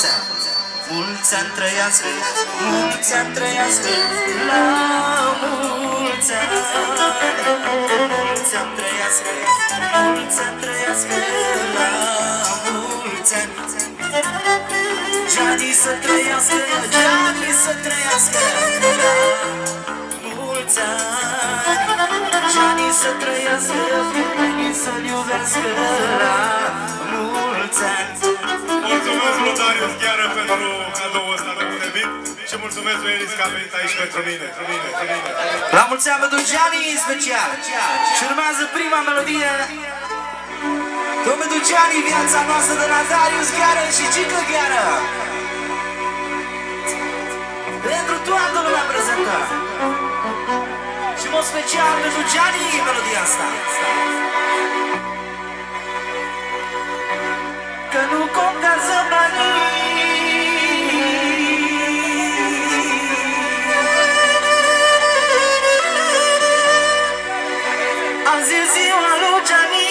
mulți ani. Mulți ani trăiască, mulți ani trăiască, la mulți ani. Mulți ani trăiască, mulți ani trăiască, la mulți ani. Gianni să trăiască, Gianni să trăiască, la mulți ani. Gianni să trăiască, Gianni să-l iubească, la mulți ani. Mulțumesc lui Darius Gheară pentru cadoul ăsta deosebit și mulțumesc lui Elis că a venit aici pentru mine. La mulți ani pentru Gianni în special. Și urmează prima melodie. Tot pentru Gianni, viața noastră de la Darius Gheară și Gică Gheară. Pentru toată lumea prezentă. Și în mod special pentru Gianni melodia asta. Că nu contează banii. Azi e ziua lui Gianni.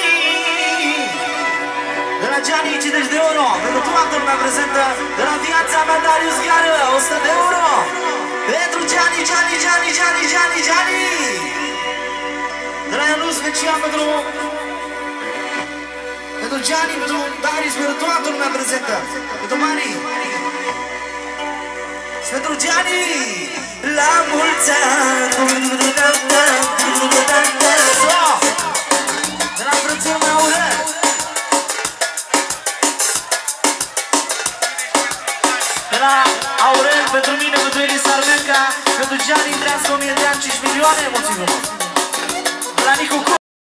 De la Gianni 50 de euro. Pentru toată lumea prezentă. De la viața mea Darius Gheară 100 de euro. Pentru Gianni, Gianni, Gianni, Gianni, Gianni, Gianni. De la Ionut special pentru Gianni, pentru Darius, pentru toată lumea prezentă. Pentru Mari. Și pentru Gianni. La mulți ani. De la frățul meu Aurel. De la Aurel, pentru mine, pentru Elis Armenca, pentru Gianni, Drească, 1000 de ani, 5 milioane, mulțumim frumos. De la Nicu